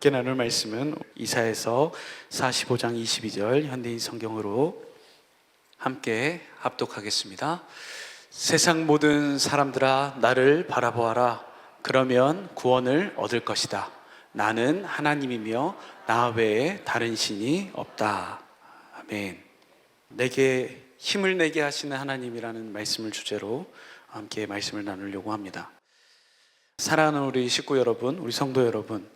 함께 나눌 말씀은 이사야서 45장 22절 현대인 성경으로 함께 합독하겠습니다. 세상 모든 사람들아 나를 바라보아라. 그러면 구원을 얻을 것이다. 나는 하나님이며 나 외에 다른 신이 없다. 아멘. 내게 힘을 내게 하시는 하나님이라는 말씀을 주제로 함께 말씀을 나누려고 합니다. 사랑하는 우리 식구 여러분, 우리 성도 여러분,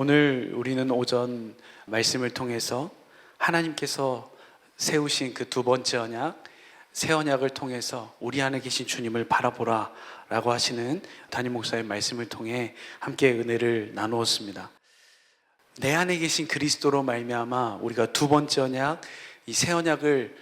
오늘 우리는 오전 말씀을 통해서 하나님께서 세우신 그 두 번째 언약, 새 언약을 통해서 우리 안에 계신 주님을 바라보라 라고 하시는 담임 목사의 말씀을 통해 함께 은혜를 나누었습니다. 내 안에 계신 그리스도로 말미암아 우리가 두 번째 언약, 이 새 언약을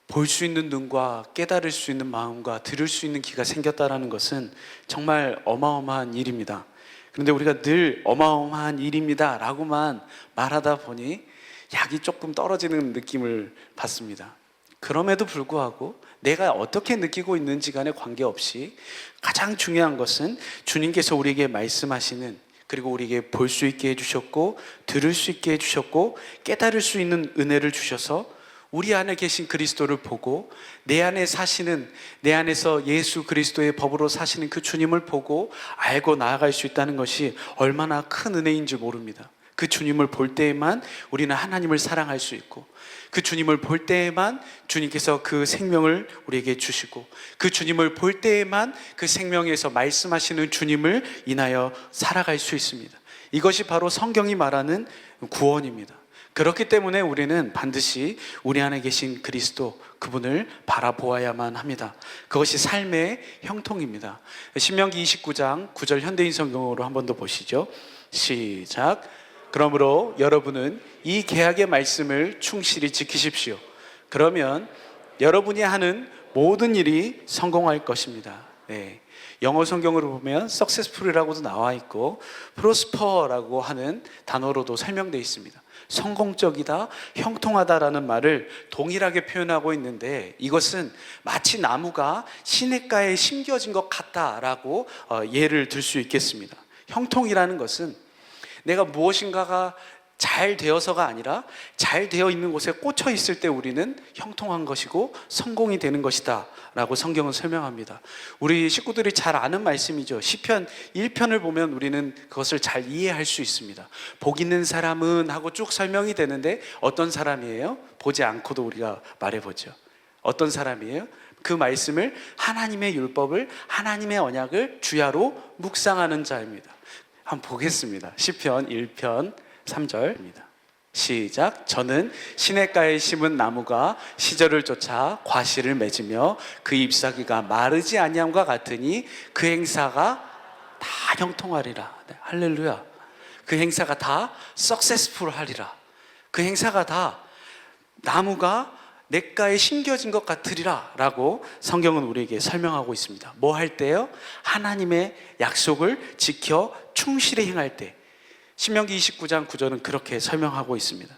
볼 수 있는 눈과 깨달을 수 있는 마음과 들을 수 있는 귀가 생겼다는 것은 정말 어마어마한 일입니다. 그런데 우리가 늘 어마어마한 일입니다 라고만 말하다 보니 약이 조금 떨어지는 느낌을 받습니다. 그럼에도 불구하고 내가 어떻게 느끼고 있는지 간에 관계없이 가장 중요한 것은 주님께서 우리에게 말씀하시는, 그리고 우리에게 볼 수 있게 해주셨고 들을 수 있게 해주셨고 깨달을 수 있는 은혜를 주셔서 우리 안에 계신 그리스도를 보고 내 안에 사시는, 내 안에서 예수 그리스도의 법으로 사시는 그 주님을 보고 알고 나아갈 수 있다는 것이 얼마나 큰 은혜인 줄 모릅니다. 그 주님을 볼 때에만 우리는 하나님을 사랑할 수 있고, 그 주님을 볼 때에만 주님께서 그 생명을 우리에게 주시고, 그 주님을 볼 때에만 그 생명에서 말씀하시는 주님을 인하여 살아갈 수 있습니다. 이것이 바로 성경이 말하는 구원입니다. 그렇기 때문에 우리는 반드시 우리 안에 계신 그리스도, 그분을 바라보아야만 합니다. 그것이 삶의 형통입니다. 신명기 29장 9절 현대인 성경으로 한 번 더 보시죠. 시작. 그러므로 여러분은 이 계약의 말씀을 충실히 지키십시오. 그러면 여러분이 하는 모든 일이 성공할 것입니다. 네. 영어 성경으로 보면 successful이라고도 나와 있고 prosper라고 하는 단어로도 설명되어 있습니다. 성공적이다, 형통하다라는 말을 동일하게 표현하고 있는데, 이것은 마치 나무가 시냇가에 심겨진 것 같다라고 예를 들 수 있겠습니다. 형통이라는 것은 내가 무엇인가가 잘 되어서가 아니라 잘 되어 있는 곳에 꽂혀 있을 때 우리는 형통한 것이고 성공이 되는 것이다 라고 성경은 설명합니다. 우리 식구들이 잘 아는 말씀이죠. 시편 1편을 보면 우리는 그것을 잘 이해할 수 있습니다. 복 있는 사람은 하고 쭉 설명이 되는데 어떤 사람이에요? 보지 않고도 우리가 말해보죠. 어떤 사람이에요? 그 말씀을, 하나님의 율법을, 하나님의 언약을 주야로 묵상하는 자입니다. 한번 보겠습니다. 시편 1편 3절입니다. 시작. 저는 시냇가에 심은 나무가 시절을 쫓아 과실을 맺으며 그 잎사귀가 마르지 아니함과 같으니 그 행사가 다 형통하리라. 네, 할렐루야. 그 행사가 다 successful 하리라. 그 행사가 다 나무가 냇가에 심겨진 것 같으리라 라고 성경은 우리에게 설명하고 있습니다. 뭐 할 때요? 하나님의 약속을 지켜 충실히 행할 때. 신명기 29장 9절은 그렇게 설명하고 있습니다.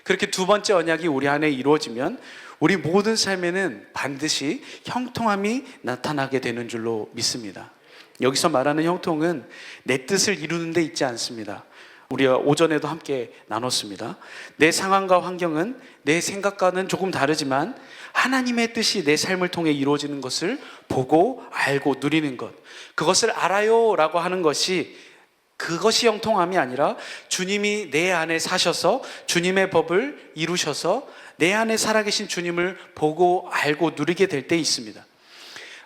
그렇게 두 번째 언약이 우리 안에 이루어지면 우리 모든 삶에는 반드시 형통함이 나타나게 되는 줄로 믿습니다. 여기서 말하는 형통은 내 뜻을 이루는 데 있지 않습니다. 우리가 오전에도 함께 나눴습니다. 내 상황과 환경은 내 생각과는 조금 다르지만 하나님의 뜻이 내 삶을 통해 이루어지는 것을 보고 알고 누리는 것, 그것을 알아요 라고 하는 것이, 그것이 형통함이 아니라 주님이 내 안에 사셔서 주님의 법을 이루셔서 내 안에 살아계신 주님을 보고 알고 누리게 될 때 있습니다.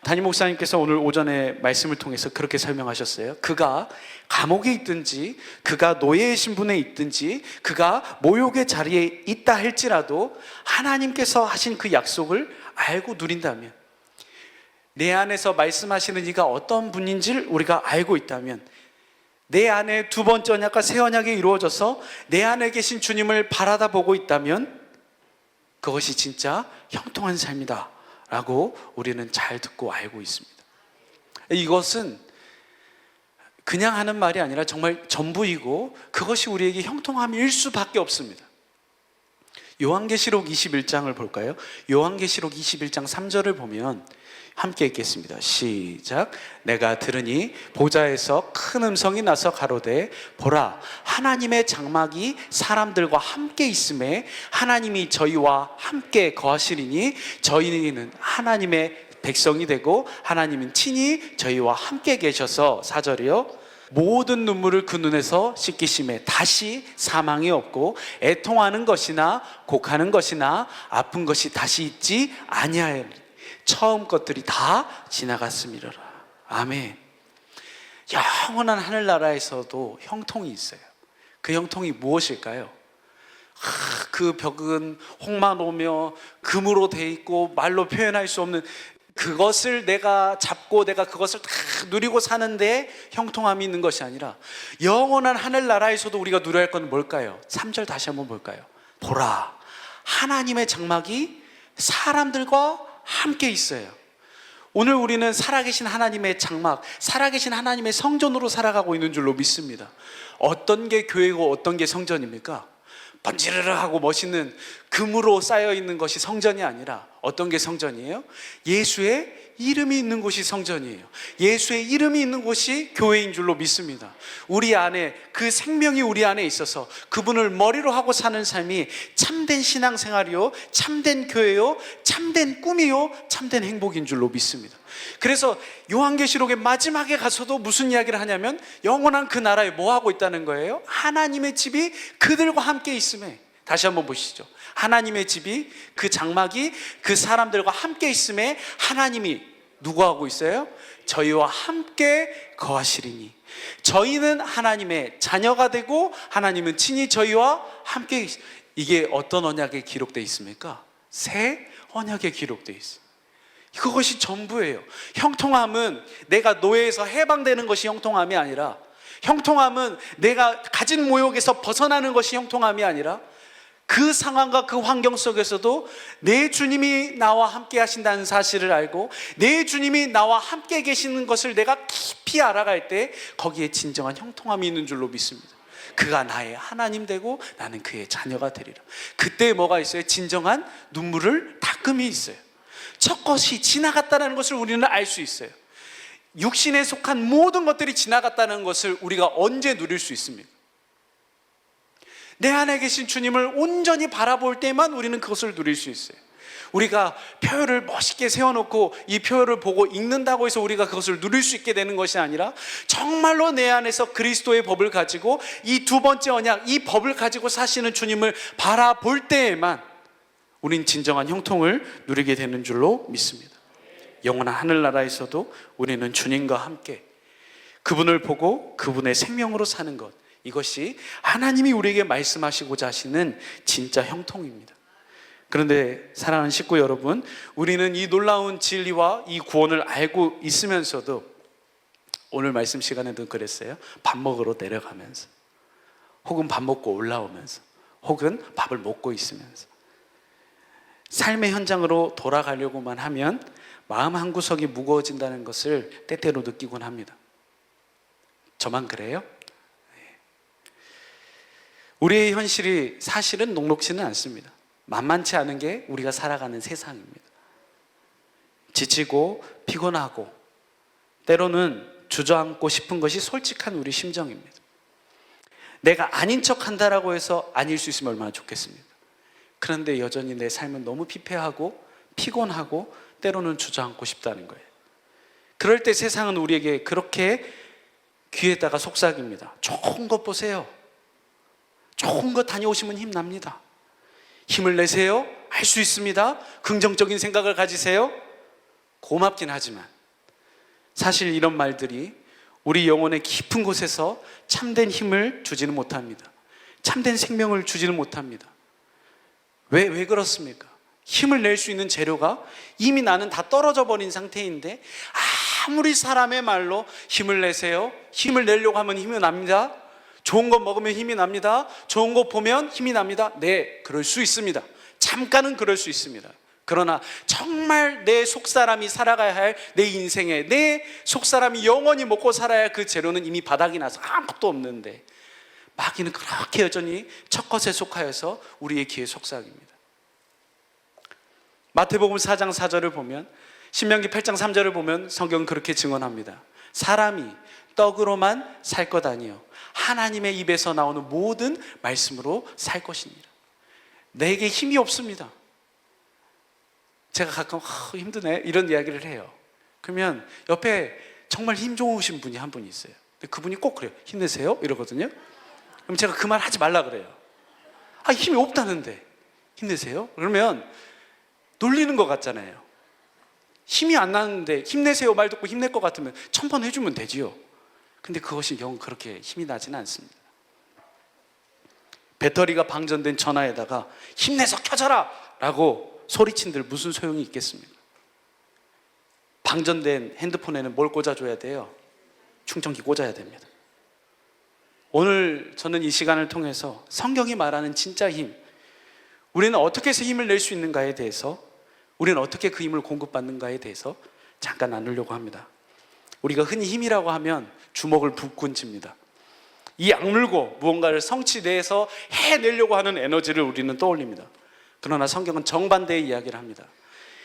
담임 목사님께서 오늘 오전에 말씀을 통해서 그렇게 설명하셨어요. 그가 감옥에 있든지, 그가 노예의 신분에 있든지, 그가 모욕의 자리에 있다 할지라도 하나님께서 하신 그 약속을 알고 누린다면, 내 안에서 말씀하시는 이가 어떤 분인지를 우리가 알고 있다면, 내 안에 두 번째 언약과 새 언약이 이루어져서 내 안에 계신 주님을 바라다 보고 있다면 그것이 진짜 형통한 삶이다 라고 우리는 잘 듣고 알고 있습니다. 이것은 그냥 하는 말이 아니라 정말 전부이고 그것이 우리에게 형통함일 수밖에 없습니다. 요한계시록 21장을 볼까요? 요한계시록 21장 3절을 보면 함께 읽겠습니다. 시작. 내가 들으니 보좌에서 큰 음성이 나서 가로되 보라, 하나님의 장막이 사람들과 함께 있음에 하나님이 저희와 함께 거하시리니 저희는 하나님의 백성이 되고 하나님은 친히 저희와 함께 계셔서, 4절이요, 모든 눈물을 그 눈에서 씻기심에 다시 사망이 없고 애통하는 것이나 곡하는 것이나 아픈 것이 다시 있지 아니하리니 처음 것들이 다 지나갔음이로라. 아멘. 영원한 하늘나라에서도 형통이 있어요. 그 형통이 무엇일까요? 그 벽은 홍마노며 금으로 돼 있고 말로 표현할 수 없는 그것을 내가 잡고 내가 그것을 다 누리고 사는데 형통함이 있는 것이 아니라 영원한 하늘나라에서도 우리가 누려야 할 건 뭘까요? 3절 다시 한번 볼까요? 보라, 하나님의 장막이 사람들과 함께 있어요. 오늘 우리는 살아계신 하나님의 장막, 살아계신 하나님의 성전으로 살아가고 있는 줄로 믿습니다. 어떤 게 교회고 어떤 게 성전입니까? 번지르르하고 멋있는 금으로 쌓여있는 것이 성전이 아니라 어떤 게 성전이에요? 예수의 이름이 있는 곳이 성전이에요. 예수의 이름이 있는 곳이 교회인 줄로 믿습니다. 우리 안에 그 생명이 우리 안에 있어서 그분을 머리로 하고 사는 삶이 참된 신앙생활이요, 참된 교회요, 참된 꿈이요, 참된 행복인 줄로 믿습니다. 그래서 요한계시록의 마지막에 가서도 무슨 이야기를 하냐면 영원한 그 나라에 뭐 하고 있다는 거예요? 하나님의 집이 그들과 함께 있음에, 다시 한번 보시죠. 하나님의 집이, 그 장막이 그 사람들과 함께 있음에 하나님이 누구 하고 있어요? 저희와 함께 거하시리니 저희는 하나님의 자녀가 되고 하나님은 친히 저희와 함께. 이게 어떤 언약에 기록되어 있습니까? 새 언약에 기록되어 있어요. 그것이 전부예요. 형통함은 내가 노예에서 해방되는 것이 형통함이 아니라, 형통함은 내가 가진 모욕에서 벗어나는 것이 형통함이 아니라, 그 상황과 그 환경 속에서도 내 주님이 나와 함께 하신다는 사실을 알고 내 주님이 나와 함께 계시는 것을 내가 깊이 알아갈 때 거기에 진정한 형통함이 있는 줄로 믿습니다. 그가 나의 하나님 되고 나는 그의 자녀가 되리라. 그때 뭐가 있어요? 진정한 눈물을 닦음이 있어요. 첫 것이 지나갔다는 것을 우리는 알 수 있어요. 육신에 속한 모든 것들이 지나갔다는 것을 우리가 언제 누릴 수 있습니까? 내 안에 계신 주님을 온전히 바라볼 때만 우리는 그것을 누릴 수 있어요. 우리가 표를 멋있게 세워놓고 이 표를 보고 읽는다고 해서 우리가 그것을 누릴 수 있게 되는 것이 아니라 정말로 내 안에서 그리스도의 법을 가지고 이 두 번째 언약, 이 법을 가지고 사시는 주님을 바라볼 때에만 우린 진정한 형통을 누리게 되는 줄로 믿습니다. 영원한 하늘나라에서도 우리는 주님과 함께 그분을 보고 그분의 생명으로 사는 것, 이것이 하나님이 우리에게 말씀하시고자 하시는 진짜 형통입니다. 그런데 사랑하는 식구 여러분, 우리는 이 놀라운 진리와 이 구원을 알고 있으면서도 오늘 말씀 시간에도 그랬어요. 밥 먹으러 내려가면서, 혹은 밥 먹고 올라오면서, 혹은 밥을 먹고 있으면서 삶의 현장으로 돌아가려고만 하면 마음 한구석이 무거워진다는 것을 때때로 느끼곤 합니다. 저만 그래요? 우리의 현실이 사실은 녹록지는 않습니다. 만만치 않은 게 우리가 살아가는 세상입니다. 지치고 피곤하고 때로는 주저앉고 싶은 것이 솔직한 우리 심정입니다. 내가 아닌 척 한다라고 해서 아닐 수 있으면 얼마나 좋겠습니까? 그런데 여전히 내 삶은 너무 피폐하고 피곤하고 때로는 주저앉고 싶다는 거예요. 그럴 때 세상은 우리에게 그렇게 귀에다가 속삭입니다. 좋은 것 보세요. 좋은 것 다녀오시면 힘납니다. 힘을 내세요. 할 수 있습니다. 긍정적인 생각을 가지세요. 고맙긴 하지만 사실 이런 말들이 우리 영혼의 깊은 곳에서 참된 힘을 주지는 못합니다. 참된 생명을 주지는 못합니다. 왜 그렇습니까? 힘을 낼 수 있는 재료가 이미 나는 다 떨어져 버린 상태인데 아무리 사람의 말로 힘을 내세요, 힘을 내려고 하면 힘이 납니다. 좋은 거 먹으면 힘이 납니다. 좋은 거 보면 힘이 납니다. 네, 그럴 수 있습니다. 잠깐은 그럴 수 있습니다. 그러나 정말 내 속사람이 살아가야 할 내 인생에 내 속사람이 영원히 먹고 살아야 할 그 재료는 이미 바닥이 나서 아무것도 없는데 마귀는 그렇게 여전히 첫 것에 속하여서 우리의 귀에 속삭입니다. 마태복음 4장 4절을 보면 신명기 8장 3절을 보면 성경은 그렇게 증언합니다. 사람이 떡으로만 살 것 아니요 하나님의 입에서 나오는 모든 말씀으로 살 것이니라. 내게 힘이 없습니다. 제가 가끔 힘드네 이런 이야기를 해요. 그러면 옆에 정말 힘 좋으신 분이 한 분이 있어요. 근데 그분이 꼭 그래요. 힘내세요 이러거든요. 그럼 제가 그 말 하지 말라 그래요. 힘이 없다는데 힘내세요? 그러면 놀리는 것 같잖아요. 힘이 안 나는데 힘내세요 말 듣고 힘낼 것 같으면 1000번 해주면 되지요. 근데 그것이 영 그렇게 힘이 나지는 않습니다. 배터리가 방전된 전화에다가 힘내서 켜져라 라고 소리친들 무슨 소용이 있겠습니까? 방전된 핸드폰에는 뭘 꽂아줘야 돼요? 충전기 꽂아야 됩니다. 오늘 저는 이 시간을 통해서 성경이 말하는 진짜 힘, 우리는 어떻게 해서 힘을 낼 수 있는가에 대해서, 우리는 어떻게 그 힘을 공급받는가에 대해서 잠깐 나누려고 합니다. 우리가 흔히 힘이라고 하면 주먹을 붙군 칩니다. 이 악물고 무언가를 성취 내에서 해내려고 하는 에너지를 우리는 떠올립니다. 그러나 성경은 정반대의 이야기를 합니다.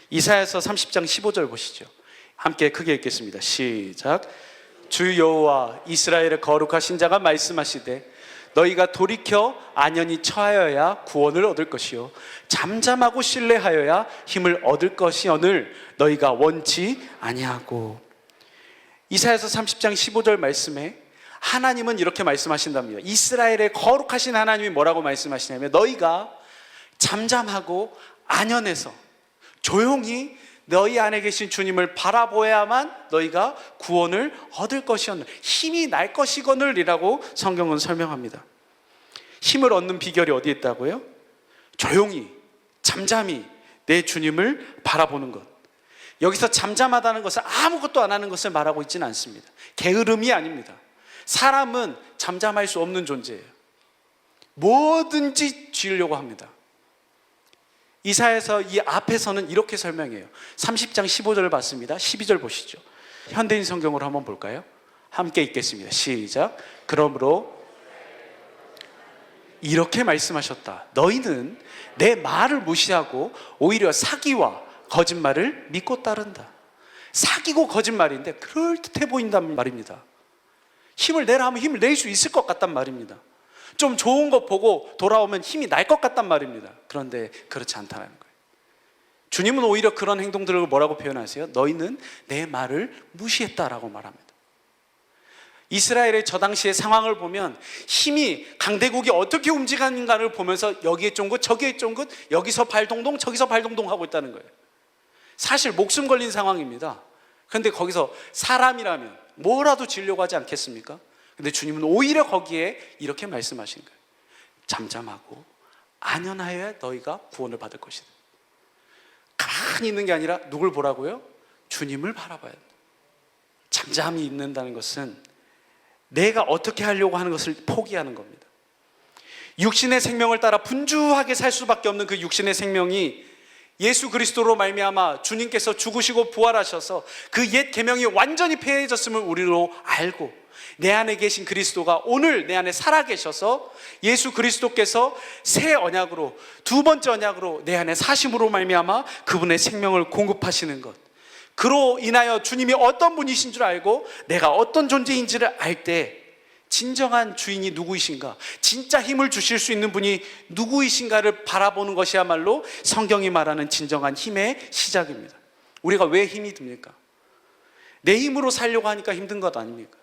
이사야서 30장 15절 보시죠. 함께 크게 읽겠습니다. 시작. 주 여호와 이스라엘의 거룩하신 자가 말씀하시되 너희가 돌이켜 안연히 처하여야 구원을 얻을 것이요 잠잠하고 신뢰하여야 힘을 얻을 것이오늘 너희가 원치 아니하고. 이사야서 30장 15절 말씀에 하나님은 이렇게 말씀하신답니다. 이스라엘의 거룩하신 하나님이 뭐라고 말씀하시냐면 너희가 잠잠하고 안연해서 조용히 너희 안에 계신 주님을 바라보야만 너희가 구원을 얻을 것이오늘 힘이 날 것이거늘 이라고 성경은 설명합니다. 힘을 얻는 비결이 어디에 있다고요? 조용히 잠잠히 내 주님을 바라보는 것. 여기서 잠잠하다는 것은 아무것도 안 하는 것을 말하고 있지는 않습니다. 게으름이 아닙니다. 사람은 잠잠할 수 없는 존재예요. 뭐든지 지으려고 합니다. 이사야서 이 앞에서는 이렇게 설명해요. 30장 15절을 봤습니다. 12절 보시죠. 현대인 성경으로 한번 볼까요? 함께 읽겠습니다. 시작. 그러므로 이렇게 말씀하셨다. 너희는 내 말을 무시하고 오히려 사기와 거짓말을 믿고 따른다. 사기고 거짓말인데 그럴듯해 보인단 말입니다. 힘을 내라 하면 힘을 낼 수 있을 것 같단 말입니다. 좀 좋은 거 보고 돌아오면 힘이 날 것 같단 말입니다. 그런데 그렇지 않다는 거예요. 주님은 오히려 그런 행동들을 뭐라고 표현하세요? 너희는 내 말을 무시했다라고 말합니다. 이스라엘의 저 당시의 상황을 보면 힘이 강대국이 어떻게 움직이는가를 보면서 여기에 쫑긋 저기에 쫑긋 여기서 발동동 저기서 발동동 하고 있다는 거예요. 사실 목숨 걸린 상황입니다. 그런데 거기서 사람이라면 뭐라도 지으려고 하지 않겠습니까? 근데 주님은 오히려 거기에 이렇게 말씀하신 거예요. 잠잠하고 안연하여야 너희가 구원을 받을 것이다. 가만히 있는 게 아니라 누굴 보라고요? 주님을 바라봐야 된다. 잠잠히 있는다는 것은 내가 어떻게 하려고 하는 것을 포기하는 겁니다. 육신의 생명을 따라 분주하게 살 수밖에 없는 그 육신의 생명이 예수 그리스도로 말미암아 주님께서 죽으시고 부활하셔서 그 옛 계명이 완전히 폐해졌음을 우리로 알고 내 안에 계신 그리스도가 오늘 내 안에 살아계셔서 예수 그리스도께서 새 언약으로 두 번째 언약으로 내 안에 사심으로 말미암아 그분의 생명을 공급하시는 것, 그로 인하여 주님이 어떤 분이신 줄 알고 내가 어떤 존재인지를 알 때 진정한 주인이 누구이신가, 진짜 힘을 주실 수 있는 분이 누구이신가를 바라보는 것이야말로 성경이 말하는 진정한 힘의 시작입니다. 우리가 왜 힘이 듭니까? 내 힘으로 살려고 하니까 힘든 것 아닙니까?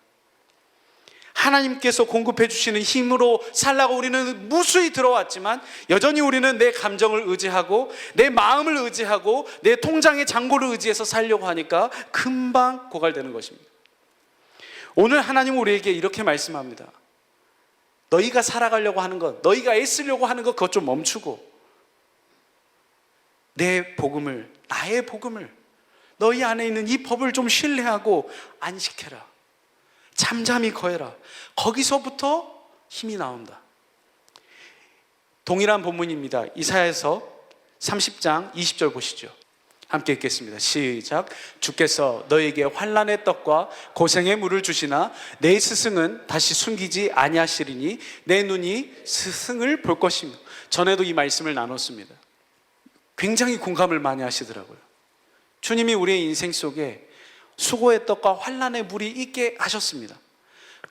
하나님께서 공급해 주시는 힘으로 살라고 우리는 무수히 들어왔지만 여전히 우리는 내 감정을 의지하고 내 마음을 의지하고 내 통장의 잔고를 의지해서 살려고 하니까 금방 고갈되는 것입니다. 오늘 하나님은 우리에게 이렇게 말씀합니다. 너희가 살아가려고 하는 것, 너희가 애쓰려고 하는 것 그것 좀 멈추고 내 복음을, 나의 복음을, 너희 안에 있는 이 법을 좀 신뢰하고 안식해라. 잠잠히 거해라. 거기서부터 힘이 나온다. 동일한 본문입니다. 이사야서 30장 20절 보시죠. 함께 읽겠습니다. 시작. 주께서 너에게 환난의 떡과 고생의 물을 주시나 내 스승은 다시 숨기지 아니하시리니 내 눈이 스승을 볼 것이며. 전에도 이 말씀을 나눴습니다. 굉장히 공감을 많이 하시더라고요. 주님이 우리의 인생 속에 수고의 떡과 환난의 물이 있게 하셨습니다.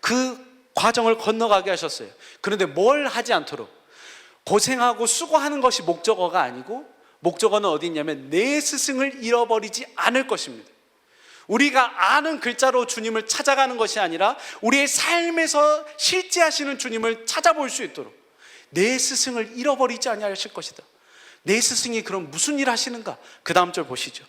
그 과정을 건너가게 하셨어요. 그런데 뭘 하지 않도록, 고생하고 수고하는 것이 목적어가 아니고 목적어는 어디 있냐면 내 스승을 잃어버리지 않을 것입니다. 우리가 아는 글자로 주님을 찾아가는 것이 아니라 우리의 삶에서 실제하시는 주님을 찾아볼 수 있도록 내 스승을 잃어버리지 아니하실 것이다. 내 스승이 그럼 무슨 일 하시는가? 그 다음 절 보시죠.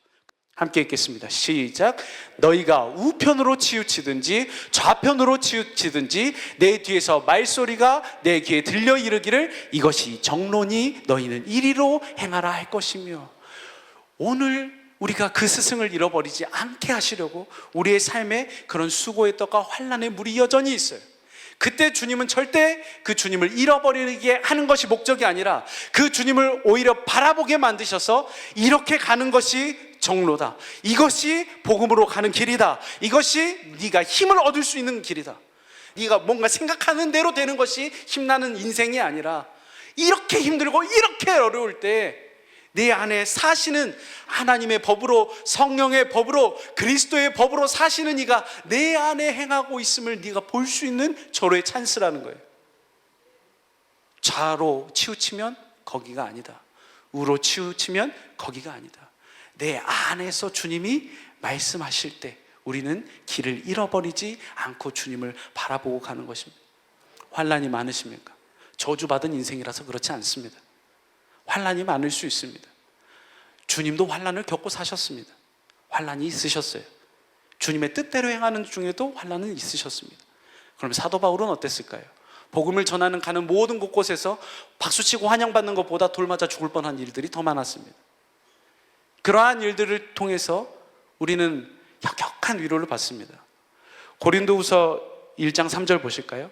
함께 읽겠습니다. 시작. 너희가 우편으로 치우치든지 좌편으로 치우치든지 내 뒤에서 말소리가 내 귀에 들려 이르기를 이것이 정론이 너희는 이리로 행하라 할 것이며, 오늘 우리가 그 스승을 잃어버리지 않게 하시려고 우리의 삶에 그런 수고의 떡과 환난의 물이 여전히 있어요. 그때 주님은 절대 그 주님을 잃어버리게 하는 것이 목적이 아니라 그 주님을 오히려 바라보게 만드셔서 이렇게 가는 것이 정로다, 이것이 복음으로 가는 길이다, 이것이 네가 힘을 얻을 수 있는 길이다, 네가 뭔가 생각하는 대로 되는 것이 힘나는 인생이 아니라 이렇게 힘들고 이렇게 어려울 때 내 안에 사시는 하나님의 법으로, 성령의 법으로, 그리스도의 법으로 사시는 이가 내 안에 행하고 있음을 네가 볼 수 있는 절호의 찬스라는 거예요. 좌로 치우치면 거기가 아니다, 우로 치우치면 거기가 아니다. 내 안에서 주님이 말씀하실 때 우리는 길을 잃어버리지 않고 주님을 바라보고 가는 것입니다. 환난이 많으십니까? 저주받은 인생이라서 그렇지 않습니다. 환난이 많을 수 있습니다. 주님도 환난을 겪고 사셨습니다. 환난이 있으셨어요. 주님의 뜻대로 행하는 중에도 환난은 있으셨습니다. 그럼 사도 바울은 어땠을까요? 복음을 전하는 가는 모든 곳곳에서 박수치고 환영받는 것보다 돌맞아 죽을 뻔한 일들이 더 많았습니다. 그러한 일들을 통해서 우리는 역력한 위로를 받습니다. 고린도후서 1장 3절 보실까요?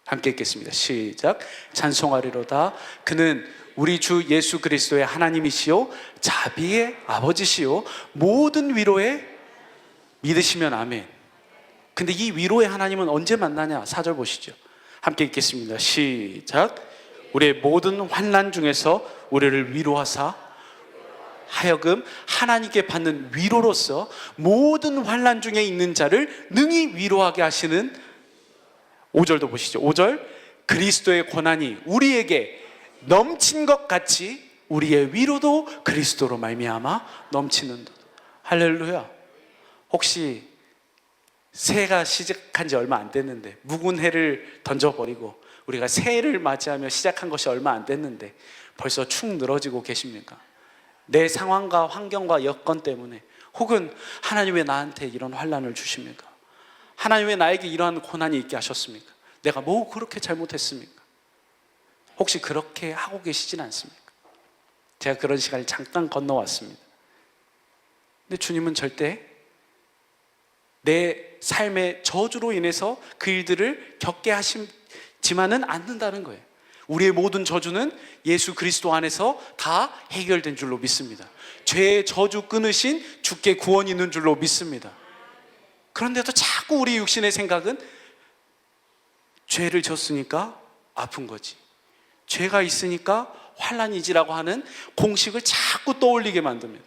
함께 읽겠습니다. 시작. 찬송하리로다. 그는 우리 주 예수 그리스도의 하나님이시요 자비의 아버지시요 모든 위로에 믿으시면 아멘. 근데 이 위로의 하나님은 언제 만나냐? 4절 보시죠. 함께 읽겠습니다. 시작. 우리의 모든 환난 중에서 우리를 위로하사 하여금 하나님께 받는 위로로서 모든 환난 중에 있는 자를 능히 위로하게 하시는, 5절도 보시죠. 5절. 그리스도의 고난이 우리에게 넘친 것 같이 우리의 위로도 그리스도로 말미암아 넘치는도다. 할렐루야. 혹시 새해가 시작한 지 얼마 안 됐는데, 묵은 해를 던져버리고 우리가 새해를 맞이하며 시작한 것이 얼마 안 됐는데 벌써 축 늘어지고 계십니까? 내 상황과 환경과 여건 때문에, 혹은 하나님 왜 나한테 이런 환난을 주십니까? 하나님 왜 나에게 이러한 고난이 있게 하셨습니까? 내가 뭐 그렇게 잘못했습니까? 혹시 그렇게 하고 계시진 않습니까? 제가 그런 시간을 잠깐 건너왔습니다. 근데 주님은 절대 내 삶의 저주로 인해서 그 일들을 겪게 하시지만은 않는다는 거예요. 우리의 모든 저주는 예수 그리스도 안에서 다 해결된 줄로 믿습니다. 죄의 저주 끊으신 주께 구원이 있는 줄로 믿습니다. 그런데도 자꾸 우리 육신의 생각은 죄를 졌으니까 아픈 거지, 죄가 있으니까 환난이지라고 하는 공식을 자꾸 떠올리게 만듭니다.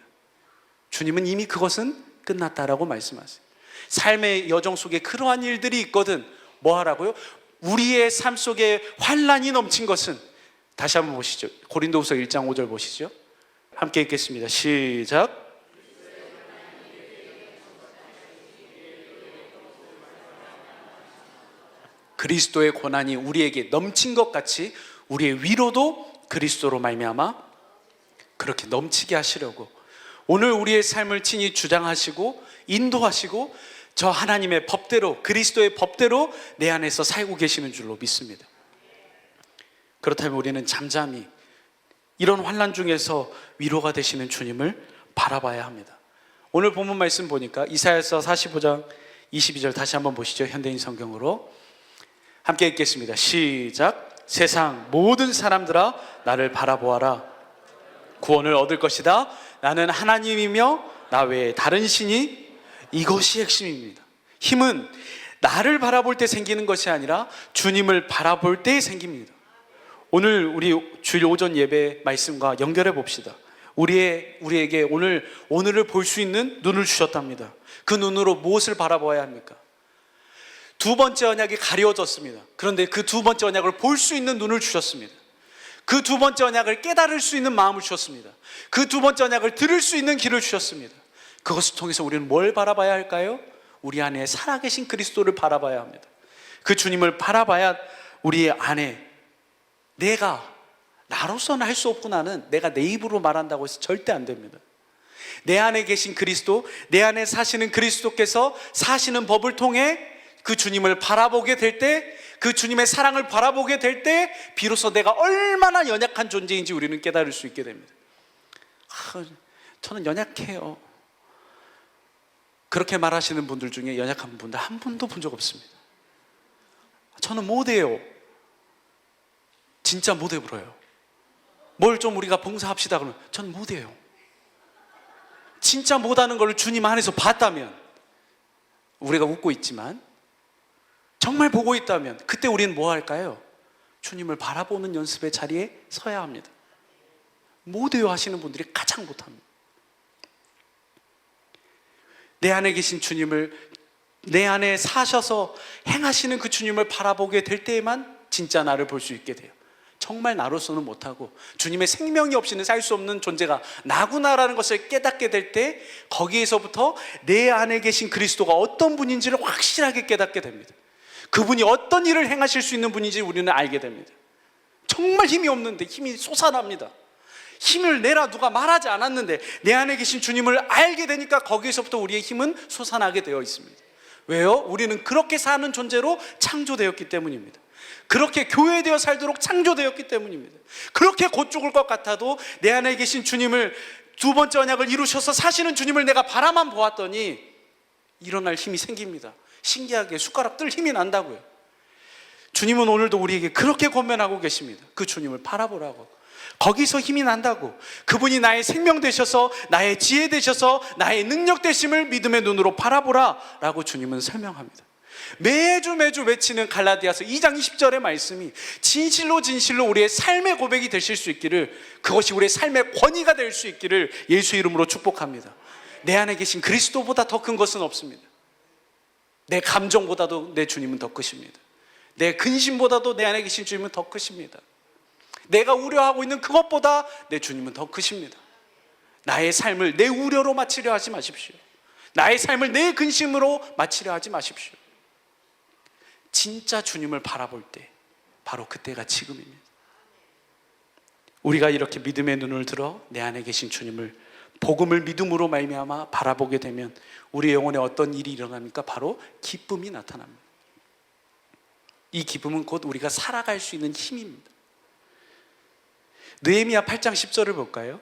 주님은 이미 그것은 끝났다라고 말씀하세요. 삶의 여정 속에 그러한 일들이 있거든 뭐 하라고요? 우리의 삶 속에 환난이 넘친 것은, 다시 한번 보시죠. 고린도후서 1장 5절 보시죠. 함께 읽겠습니다. 시작. 그리스도의 고난이 우리에게 넘친 것 같이 우리의 위로도 그리스도로 말미암아 그렇게 넘치게 하시려고 오늘 우리의 삶을 친히 주장하시고 인도하시고 저 하나님의 법대로, 그리스도의 법대로 내 안에서 살고 계시는 줄로 믿습니다. 그렇다면 우리는 잠잠히 이런 환난 중에서 위로가 되시는 주님을 바라봐야 합니다. 오늘 본문 말씀 보니까 이사야서 45장 22절 다시 한번 보시죠. 현대인 성경으로 함께 읽겠습니다. 시작. 세상 모든 사람들아 나를 바라보아라. 구원을 얻을 것이다. 나는 하나님이며 나 외에 다른 신이, 이것이 핵심입니다. 힘은 나를 바라볼 때 생기는 것이 아니라 주님을 바라볼 때 생깁니다. 오늘 우리 주일 오전 예배 말씀과 연결해 봅시다. 우리에게 오늘을 볼 수 있는 눈을 주셨답니다. 그 눈으로 무엇을 바라봐야 합니까? 두 번째 언약이 가려졌습니다. 그런데 그 두 번째 언약을 볼 수 있는 눈을 주셨습니다. 그 두 번째 언약을 깨달을 수 있는 마음을 주셨습니다. 그 두 번째 언약을 들을 수 있는 길을 주셨습니다. 그것을 통해서 우리는 뭘 바라봐야 할까요? 우리 안에 살아계신 그리스도를 바라봐야 합니다. 그 주님을 바라봐야 우리 안에 나로서는 할 수 없구나는 내가 내 입으로 말한다고 해서 절대 안 됩니다. 내 안에 계신 그리스도, 내 안에 사시는 그리스도께서 사시는 법을 통해 그 주님을 바라보게 될 때, 그 주님의 사랑을 바라보게 될 때 비로소 내가 얼마나 연약한 존재인지 우리는 깨달을 수 있게 됩니다. 저는 연약해요. 그렇게 말하시는 분들 중에 연약한 분들 한 분도 본 적 없습니다. 저는 못해요. 진짜 못해 불어요. 뭘 좀 우리가 봉사합시다 그러면 전 못해요. 진짜 못하는 걸 주님 안에서 봤다면, 우리가 웃고 있지만 정말 보고 있다면 그때 우리는 뭐 할까요? 주님을 바라보는 연습의 자리에 서야 합니다. 못해요 하시는 분들이 가장 못합니다. 내 안에 계신 주님을, 내 안에 사셔서 행하시는 그 주님을 바라보게 될 때에만 진짜 나를 볼 수 있게 돼요. 정말 나로서는 못하고 주님의 생명이 없이는 살 수 없는 존재가 나구나라는 것을 깨닫게 될 때, 거기에서부터 내 안에 계신 그리스도가 어떤 분인지를 확실하게 깨닫게 됩니다. 그분이 어떤 일을 행하실 수 있는 분인지 우리는 알게 됩니다. 정말 힘이 없는데 힘이 솟아납니다. 힘을 내라 누가 말하지 않았는데 내 안에 계신 주님을 알게 되니까 거기에서부터 우리의 힘은 솟아나게 되어 있습니다. 왜요? 우리는 그렇게 사는 존재로 창조되었기 때문입니다. 그렇게 교회되어 살도록 창조되었기 때문입니다. 그렇게 곧 죽을 것 같아도 내 안에 계신 주님을, 두 번째 언약을 이루셔서 사시는 주님을 내가 바라만 보았더니 일어날 힘이 생깁니다. 신기하게 숟가락 뜰 힘이 난다고요. 주님은 오늘도 우리에게 그렇게 권면하고 계십니다. 그 주님을 바라보라고. 거기서 힘이 난다고. 그분이 나의 생명 되셔서, 나의 지혜 되셔서, 나의 능력 되심을 믿음의 눈으로 바라보라 라고 주님은 설명합니다. 매주 외치는 갈라디아서 2장 20절의 말씀이 진실로 우리의 삶의 고백이 되실 수 있기를, 그것이 우리의 삶의 권위가 될 수 있기를 예수 이름으로 축복합니다. 내 안에 계신 그리스도보다 더 큰 것은 없습니다. 내 감정보다도 내 주님은 더 크십니다. 내 근심보다도 내 안에 계신 주님은 더 크십니다. 내가 우려하고 있는 그것보다 내 주님은 더 크십니다. 나의 삶을 내 우려로 마치려 하지 마십시오. 나의 삶을 내 근심으로 마치려 하지 마십시오. 진짜 주님을 바라볼 때 바로 그때가 지금입니다. 우리가 이렇게 믿음의 눈을 들어 내 안에 계신 주님을, 복음을 믿음으로 말미암아 바라보게 되면 우리 영혼에 어떤 일이 일어납니까? 바로 기쁨이 나타납니다. 이 기쁨은 곧 우리가 살아갈 수 있는 힘입니다. 느헤미야 8장 10절을 볼까요?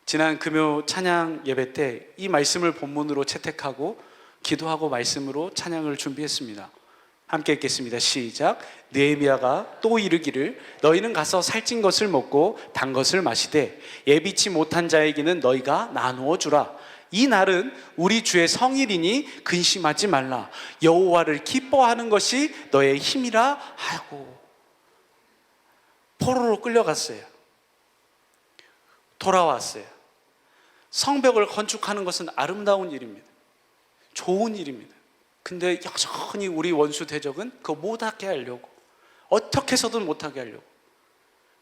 지난 금요 찬양 예배 때 이 말씀을 본문으로 채택하고 기도하고 말씀으로 찬양을 준비했습니다. 함께 읽겠습니다. 시작. 느헤미야가 또 이르기를 너희는 가서 살찐 것을 먹고 단 것을 마시되 예비치 못한 자에게는 너희가 나누어 주라. 이 날은 우리 주의 성일이니 근심하지 말라. 여호와를 기뻐하는 것이 너의 힘이라 하고. 포로로 끌려갔어요. 돌아왔어요. 성벽을 건축하는 것은 아름다운 일입니다. 좋은 일입니다. 근데 여전히 우리 원수 대적은 그거 못하게 하려고, 어떻게 해서든 못하게 하려고.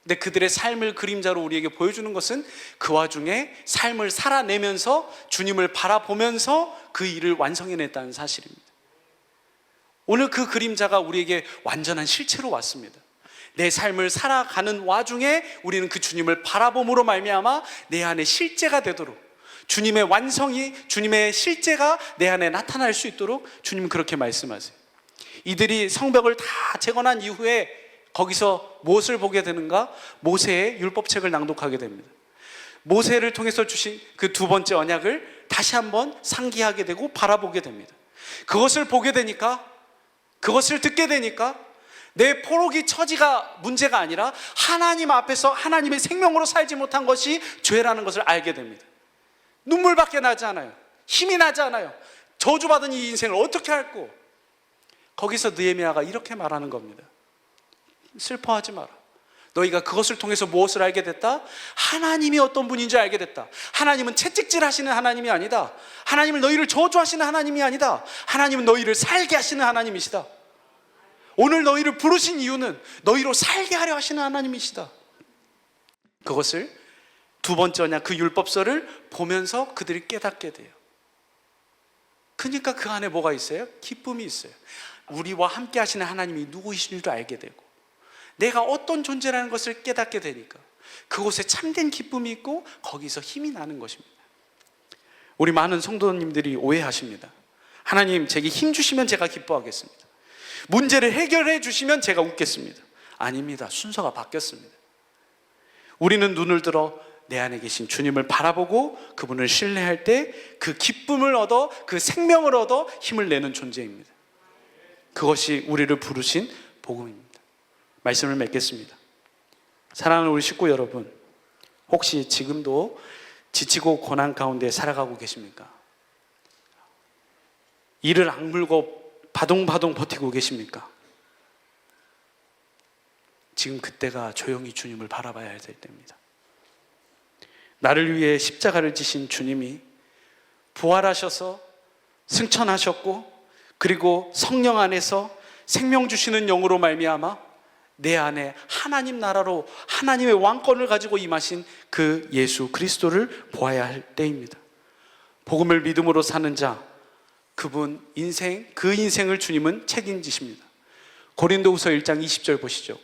근데 그들의 삶을 그림자로 우리에게 보여주는 것은 그 와중에 삶을 살아내면서 주님을 바라보면서 그 일을 완성해냈다는 사실입니다. 오늘 그 그림자가 우리에게 완전한 실체로 왔습니다. 내 삶을 살아가는 와중에 우리는 그 주님을 바라봄으로 말미암아 내 안에 실제가 되도록, 주님의 완성이, 주님의 실제가 내 안에 나타날 수 있도록 주님은 그렇게 말씀하세요. 이들이 성벽을 다 재건한 이후에 거기서 무엇을 보게 되는가? 모세의 율법책을 낭독하게 됩니다. 모세를 통해서 주신 그 두 번째 언약을 다시 한번 상기하게 되고 바라보게 됩니다. 그것을 보게 되니까, 그것을 듣게 되니까 내 포로기 처지가 문제가 아니라 하나님 앞에서 하나님의 생명으로 살지 못한 것이 죄라는 것을 알게 됩니다. 눈물밖에 나지 않아요. 힘이 나지 않아요. 저주받은 이 인생을 어떻게 할꼬? 거기서 느헤미야가 이렇게 말하는 겁니다. 슬퍼하지 마라. 너희가 그것을 통해서 무엇을 알게 됐다? 하나님이 어떤 분인 줄 알게 됐다. 하나님은 채찍질 하시는 하나님이 아니다. 하나님은 너희를 저주하시는 하나님이 아니다. 하나님은 너희를 살게 하시는 하나님이시다. 오늘 너희를 부르신 이유는 너희로 살게 하려 하시는 하나님이시다. 그것을 두 번째 언약, 그 율법서를 보면서 그들이 깨닫게 돼요. 그러니까 그 안에 뭐가 있어요? 기쁨이 있어요. 우리와 함께 하시는 하나님이 누구이신 줄 알게 되고, 내가 어떤 존재라는 것을 깨닫게 되니까 그곳에 참된 기쁨이 있고 거기서 힘이 나는 것입니다. 우리 많은 성도님들이 오해하십니다. 하나님, 제게 힘 주시면 제가 기뻐하겠습니다. 문제를 해결해 주시면 제가 웃겠습니다. 아닙니다. 순서가 바뀌었습니다. 우리는 눈을 들어 내 안에 계신 주님을 바라보고 그분을 신뢰할 때 그 기쁨을 얻어, 그 생명을 얻어 힘을 내는 존재입니다. 그것이 우리를 부르신 복음입니다. 말씀을 맺겠습니다. 사랑하는 우리 식구 여러분, 혹시 지금도 지치고 고난 가운데 살아가고 계십니까? 이를 악물고 바둥바둥 버티고 계십니까? 지금 그때가 조용히 주님을 바라봐야 될 때입니다. 나를 위해 십자가를 지신 주님이 부활하셔서 승천하셨고, 그리고 성령 안에서 생명 주시는 영으로 말미암아 내 안에 하나님 나라로 하나님의 왕권을 가지고 임하신 그 예수 그리스도를 보아야 할 때입니다. 복음을 믿음으로 사는 자, 그분 인생, 그 인생을 주님은 책임지십니다. 고린도후서 1장 20절 보시죠.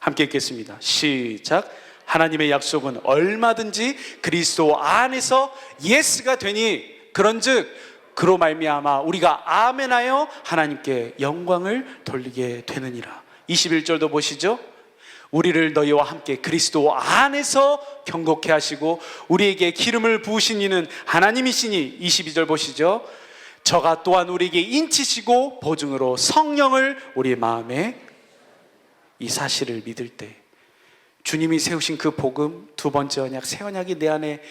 함께 읽겠습니다. 시작. 하나님의 약속은 얼마든지 그리스도 안에서 예스가 되니, 그런즉 그로 말미암아 우리가 아멘하여 하나님께 영광을 돌리게 되느니라. 21절도 보시죠. 우리를 너희와 함께 그리스도 안에서 경고케 하시고 우리에게 기름을 부으신 이는 하나님이시니. 22절 보시죠. 저가 또한 우리에게 인치시고 보증으로 성령을 우리의 마음에. 이 사실을 믿을 때, 주님이 세우신 그 복음, 두 번째 언약, 새 언약이 내 안에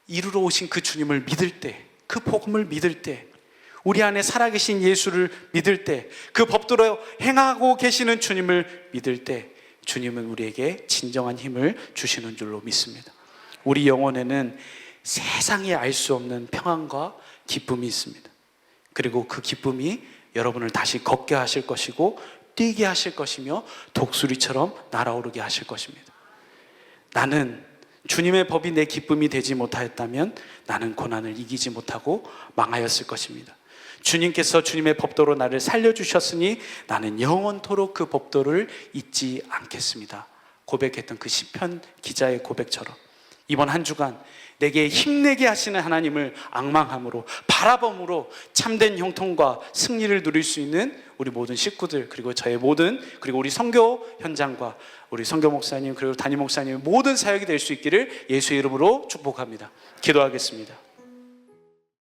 이루러 오신 그 주님을 믿을 때, 그 복음을 믿을 때, 우리 안에 살아계신 예수를 믿을 때, 그 법도로 행하고 계시는 주님을 믿을 때, 주님은 우리에게 진정한 힘을 주시는 줄로 믿습니다. 우리 영혼에는 세상에 알 수 없는 평안과 기쁨이 있습니다. 그리고 그 기쁨이 여러분을 다시 걷게 하실 것이고 뛰게 하실 것이며 독수리처럼 날아오르게 하실 것입니다. 나는 주님의 법이 내 기쁨이 되지 못하였다면 나는 고난을 이기지 못하고 망하였을 것입니다. 주님께서 주님의 법도로 나를 살려주셨으니 나는 영원토록 그 법도를 잊지 않겠습니다. 고백했던 그 시편 기자의 고백처럼 이번 한 주간 내게 힘내게 하시는 하나님을 앙망함으로, 바라봄으로 참된 형통과 승리를 누릴 수 있는 우리 모든 식구들, 그리고 저의 모든, 그리고 우리 선교 현장과 우리 선교 목사님, 그리고 담임 목사님 모든 사역이 될 수 있기를 예수의 이름으로 축복합니다. 기도하겠습니다.